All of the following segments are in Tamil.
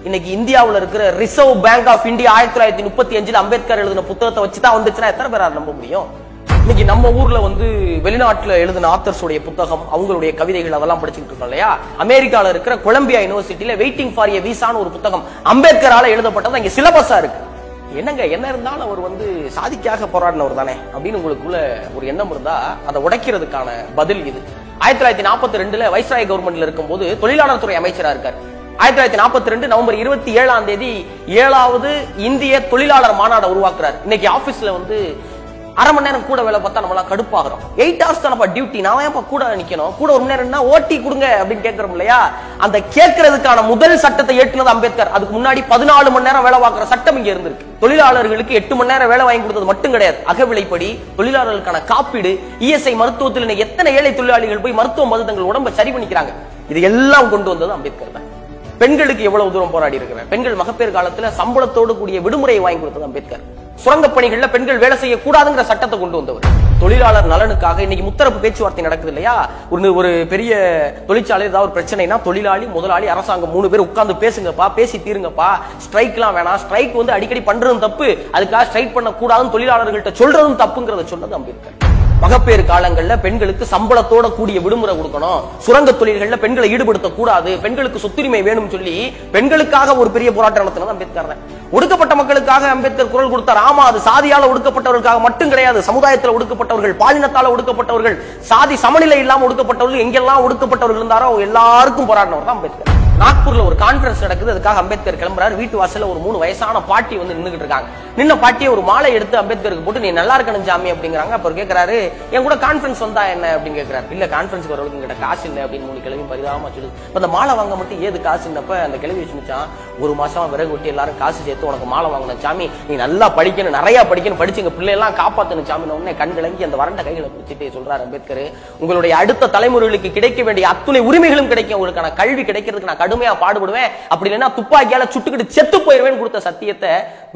இன்னைக்கு இந்தியாவுல இருக்கிற reserve bank of India 1935 Ambedkar எழுதின புத்தகத்தை வச்சுதான் வந்துச்சுன்னா எத்தனை பேரால நம்ப முடியும்? இன்னைக்கு நம்ம ஊர்ல வெளிநாட்டுல எழுதின ஆத்தர்ஸ் உடைய புத்தகம், அவங்களுடைய கவிதைகள் அதெல்லாம் படிச்சுட்டு இருக்கோம் இல்லையா? அமெரிக்கால இருக்கிற கொலம்பியா யூனிவர்சிட்டியில வெயிட்டிங் ஃபார் எ விசான்னு ஒரு புத்தகம் அம்பேத்கரால எழுதப்பட்டது இங்க சிலபஸா இருக்கு. என்னங்க என்ன இருந்தாலும் அவர் சாதிக்காக போராடினவர் தானே அப்படின்னு உங்களுக்குள்ள ஒரு எண்ணம் இருந்தா அதை உடைக்கிறதுக்கான பதில் இது. 1942 வைஸ்ராய் கவர்மெண்ட்ல இருக்கும்போது தொழிலாளர் துறை அமைச்சரா இருக்காரு. 1942 நவம்பர் 27 7வது இந்திய தொழிலாளர் மாநாடு உருவாக்குறாரு. இன்னைக்கு ஆபீஸ்ல அரை மணி நேரம் கூட வேலை பார்த்தா நம்மளாம் கடுப்பாகிறோம். 8 hours தானப்பா டியூட்டி, நான் ஏன்ப்பா கூட நிக்கணும், கூட ஒரு மணி நேரம்னா ஓட்டி கொடுங்க அப்படின்னு கேட்கிறோம் இல்லையா? அந்த கேட்கறதுக்கான முதல் சட்டத்தை ஏற்றினது அம்பேத்கர். அதுக்கு முன்னாடி 14 மணி நேரம் வேலை பார்க்கிற சட்டம் இங்க இருந்திருக்கு. தொழிலாளர்களுக்கு 8 மணி நேரம் வேலை வாங்கி கொடுத்தது மட்டும் கிடையாது, அகவிலைப்படி, தொழிலாளர்களுக்கான காப்பீடு, இஎஸ்ஐ மருத்துவத்தில் எத்தனை ஏழை தொழிலாளிகள் போய் மருத்துவம் வந்து தங்கள் உடம்பை சரி பண்ணிக்கிறாங்க. இது எல்லாம் கொண்டு வந்தது அம்பேத்கர் தான். பெண்களுக்கு எவ்வளவு தூரம் போராடி இருக்கிறார். பெண்கள் மகப்பேறு காலத்துல சம்பளத்தோடு கூடிய விடுமுறையை வாங்கி கொடுத்தது அம்பேத்கர். சுரங்க பணிகள்ல பெண்கள் வேலை செய்யக்கூடாதுங்கிற சட்டத்தை கொண்டு வந்தவர். தொழிலாளர் நலனுக்காக இன்னைக்கு முத்தரப்பு பேச்சுவார்த்தை நடக்குது இல்லையா? ஒரு பெரிய தொழிற்சாலை ஏதாவது ஒரு பிரச்சனைனா தொழிலாளி, முதலாளி, அரசாங்கம் 3 பேர் உட்கார்ந்து பேசுங்கப்பா, பேசி தீருங்கப்பா. ஸ்ட்ரைக் எல்லாம் வேணாம், ஸ்ட்ரைக் அடிக்கடி பண்றதும் தப்பு, அதுக்காக ஸ்ட்ரைக் பண்ண கூடாதுன்னு தொழிலாளர்கள்ட்ட சொல்றதும் தப்புங்கிறத சொன்னது அம்பேத்கர். மகப்பேறு காலங்கள்ல பெண்களுக்கு சம்பளத்தோட கூடிய விடுமுறை கொடுக்கணும், சுரங்க தொழில்கள்ல பெண்களை ஈடுபடுத்த கூடாது, பெண்களுக்கு சொத்துரிமை வேணும் சொல்லி பெண்களுக்காக ஒரு பெரிய போராட்டம் நடத்தினது அம்பேத்கர் தான். ஒடுக்கப்பட்ட மக்களுக்காக அம்பேத்கர் குரல் கொடுத்தார். ஆமா, அது சாதியால ஒடுக்கப்பட்டவர்களுக்காக மட்டும் கிடையாது. சமுதாயத்தில் ஒடுக்கப்பட்டவர்கள், பாலினத்தால ஒடுக்கப்பட்டவர்கள், சாதி சமநிலை இல்லாம ஒடுக்கப்பட்டவர்கள், எங்கெல்லாம் ஒடுக்கப்பட்டவர்கள் இருந்தாரோ எல்லாருக்கும் போராடினவர் தான் அம்பேத்கர். நாக்பூர்ல ஒரு கான்பரன்ஸ் நடக்குது, அதுக்காக அம்பேத்கர் கிளம்புறாரு. வீட்டு வாசல்ல ஒரு 3 வயசான பாட்டி நின்னுகிட்டு இருக்காங்க. நின்ன பாட்டியை ஒரு மாலை எடுத்து அம்பேத்கருக்கு போட்டு, நீ நல்லா இருக்கணும் சாமி அப்படிங்கிறாங்க. அப்புறம் கேட்கிறாரு, என் கூட கான்பரன்ஸ் வந்தா என்ன அப்படின்னு கேட்கிறாரு. இல்ல, கான்பரன்ஸ் வரவங்களுக்கு கிட்ட காசு இல்லை அப்படின்னு 3 கிழவி பரிதாபமா சொல்லுது. அந்த மாலை வாங்க மட்டும் ஏது காசுன்னப்ப அந்த கிழவி வச்சுச்சான், 1 மாசம் விறகு ஒட்டி எல்லாரும் காசு சேர்த்து உனக்கு மாலை வாங்கணும் சாமி, நீ நல்லா படிக்கணும், நிறைய படிக்கணும், படிச்சு எங்க பிள்ளை எல்லாம் காப்பாத்தணும் சாமி. உடனே கண் கலங்கி அந்த வறண்ட கைகளை பிடிச்சிட்டு சொல்றாரு அம்பேத்கர், உங்களுடைய அடுத்த தலைமுறைகளுக்கு கிடைக்க வேண்டிய அத்துணை உரிமைகளும் கிடைக்கும், உங்களுக்கான கல்வி கிடைக்கிறதுக்கு நான் கடுமையா பாடுபடுவேன், அப்படி இல்லைன்னா துப்பாக்கியால சுட்டுக்கிட்டு செத்து போயிருவேன் கொடுத்த சத்தியத்தை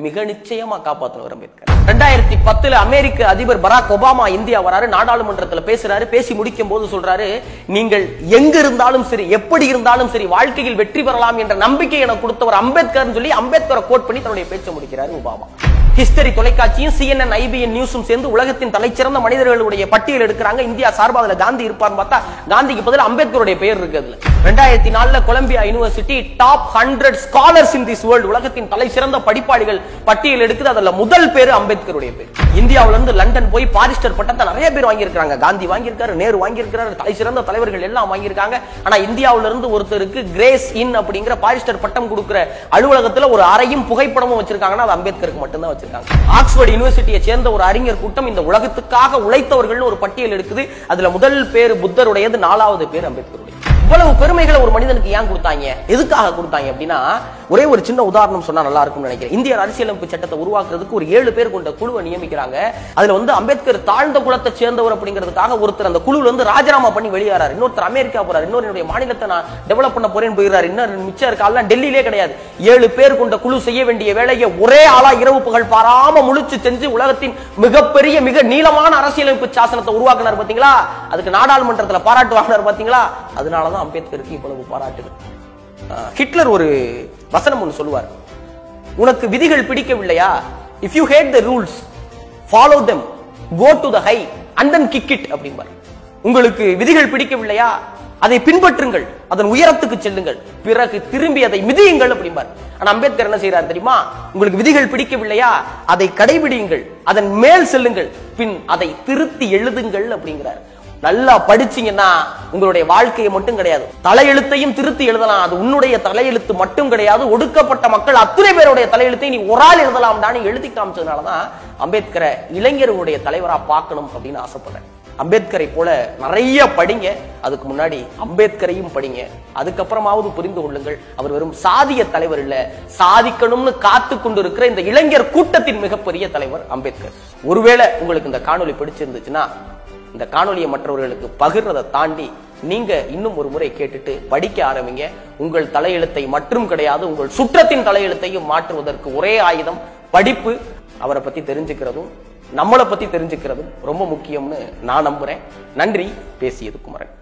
மிக நிச்சயமா காப்பாற்றணும் அம்பேத்கர். 2010 அமெரிக்க அதிபர் பராக் ஒபாமா இந்தியா வராரு, நாடாளுமன்றத்தில் பேசுறாரு. பேசி முடிக்கும் போது சொல்றாரு, நீங்கள் எங்க இருந்தாலும் சரி, எப்படி இருந்தாலும் சரி, வாழ்க்கையில் வெற்றி பெறலாம் என்ற நம்பிக்கை எனக்கு கொடுத்தவர் அம்பேத்கர் சொல்லி அம்பேத்கரை கோட் பண்ணி தன்னுடைய பேச்சை முடிக்கிறார் ஒபாமா. ஹிஸ்டரி தொலைக்காட்சியும் CNN, IBN நியூஸும் சேர்ந்து உலகத்தின் தலைச்சிறந்த மனிதர்களுடைய பட்டியல் எடுக்கிறாங்க. இந்தியா சார்பாக அதுல காந்தி இருப்பார்னு பார்த்தா காந்திக்கு பதில் அம்பேத்கருடைய பெயர் இருக்கு. 2004 Columbia university top 100 scholars in this world, உலகத்தின் தலைச்சிறந்த படிப்பாளிகள் பட்டியல் எடுக்குது. அதுல முதல் பேரு அம்பேத்கருடைய பேர். இந்தியாவில இருந்து லண்டன் போய் பாரிஸ்டர் பட்டத்தை நிறைய பேர் வாங்கியிருக்காங்க. காந்தி வாங்கியிருக்காரு, நேரு வாங்கியிருக்காரு, தலைச்சிறந்த தலைவர்கள் எல்லாம் வாங்கியிருக்காங்க. ஆனா இந்தியாவில இருந்து ஒருத்தருக்கு கிரேஸ் இன் அப்படிங்கிற பாரிஸ்டர் பட்டம் கொடுக்கிற அலுவலகத்துல ஒரு அறையும் புகைப்படமும் வச்சிருக்காங்கன்னா அது அம்பேத்கருக்கு மட்டும்தான். ஆக்ஸ்போர்ட் யூனிவர்சிட்டியை சேர்ந்த ஒரு அறிஞர் கூட்டம் இந்த உலகத்துக்காக உழைத்தவர்கள் ஒரு பட்டியல் எடுக்குது. அதுல முதல் பேர் புத்தருடையது, 4வது பேர் அம்பேத்கருடைய. இவ்வளவு பெருமைகளை ஒரு மனிதனுக்கு ஏன் கொடுத்தாங்க, எதுக்காக கொடுத்தாங்க அப்படின்னா, ஒரே ஒரு சின்ன உதாரணம் சொன்னா நல்லா இருக்கும்னு நினைக்கிறேன். இந்திய அரசியலமைப்பு சட்டத்தை உருவாக்குறதுக்கு ஒரு 7 பேர் கொண்ட குழுவை நியமிக்கிறாங்க. அதுல அம்பேத்கர் தாழ்ந்த குலத்தை சேர்ந்தவர் அப்படிங்கிறதுக்காக ஒருத்தர் அந்த குழுல ராஜினாமா பண்ணி வெளியேறாரு. இன்னொருத்தர் அமெரிக்கா போறாரு, இன்னொரு மாநிலத்தை நான் டெவலப் பண்ண போறேன்னு போயிடுறாரு. இன்னொரு மிச்சம் இருக்கால டெல்லியிலே கிடையாது. 7 பேர் கொண்ட குழு செய்ய வேண்டிய வேலையை ஒரே ஆளா இரவு புகழ் பாராம முழிச்சு செஞ்சு உலகத்தின் மிகப்பெரிய மிக நீளமான அரசியலமைப்பு சாசனத்தை உருவாக்குனார் பாத்தீங்களா? அதுக்கு நாடாளுமன்றத்தில் பாராட்டு வாங்கினார் பாத்தீங்களா? அதனாலதான் அம்பேத்கருக்கு இவ்வளவு பாராட்டுகள். ஹிட்லர் ஒரு வசனம் ஒன்று சொல்லுவார், உனக்கு விதிகள் பிடிக்கவில்லையா, if you hate the rules follow them, go to the high and then kick it அப்படிம்பார். உங்களுக்கு விதிகள் பிடிக்கவில்லையா, அதை பின்பற்றுங்கள், அதன் உயரத்துக்கு செல்லுங்கள், பிறகு திரும்பி அதை மிதியுங்கள் அப்படிம்பார். ஆனா அம்பேத்கர் என்ன செய்யறார் தெரியுமா? உங்களுக்கு விதிகள் பிடிக்கவில்லையா, அதை கடைபிடியுங்கள், அதன் மேல் செல்லுங்கள், பின் அதை திருத்தி எழுதுங்கள் அப்படிங்கிறார். நல்லா படிச்சீங்கன்னா உங்களுடைய வாழ்க்கையை மட்டும் கிடையாது, தலையெழுத்தையும் திருத்தி எழுதலாம். அது உன்னுடைய தலையெழுத்து மட்டும் கிடையாது, ஒடுக்கப்பட்ட மக்கள் அத்தனை பேருடைய தலையெழுத்தை நீ ஒரு ஆள் எழுதலாம் தான் எழுதி காமிச்சதுனாலதான் அம்பேத்கரை இளைஞர்களுடைய தலைவரா பார்க்கணும் அப்படின்னு ஆசைப்படுறேன். அம்பேத்கரை போல நிறைய படிங்க, அதுக்கு முன்னாடி அம்பேத்கரையும் படிங்க, அதுக்கப்புறமாவது புரிந்து கொள்ளுங்கள். அவர் வெறும் சாதிய தலைவர் இல்ல, சாதிக்கணும்னு காத்து கொண்டு இருக்கிற இந்த இளைஞர் கூட்டத்தின் மிகப்பெரிய தலைவர் அம்பேத்கர். ஒருவேளை உங்களுக்கு இந்த காணொலி பிடிச்சிருந்துச்சுன்னா இந்த காணொலியை மற்றவர்களுக்கு பகிர்றதை தாண்டி நீங்க இன்னும் ஒரு முறை கேட்டுட்டு படிக்க ஆரம்பிங்க. உங்கள் தலையெழுத்தை மட்டும் கிடையாது, உங்கள் சுற்றத்தின் தலையெழுத்தையும் மாற்றுவதற்கு ஒரே ஆயுதம் படிப்பு. அவரை பத்தி தெரிஞ்சுக்கிறதும் நம்மளை பத்தி தெரிஞ்சுக்கிறதும் ரொம்ப முக்கியம்னு நான் நம்புறேன். நன்றி. பேசியது குமரன்.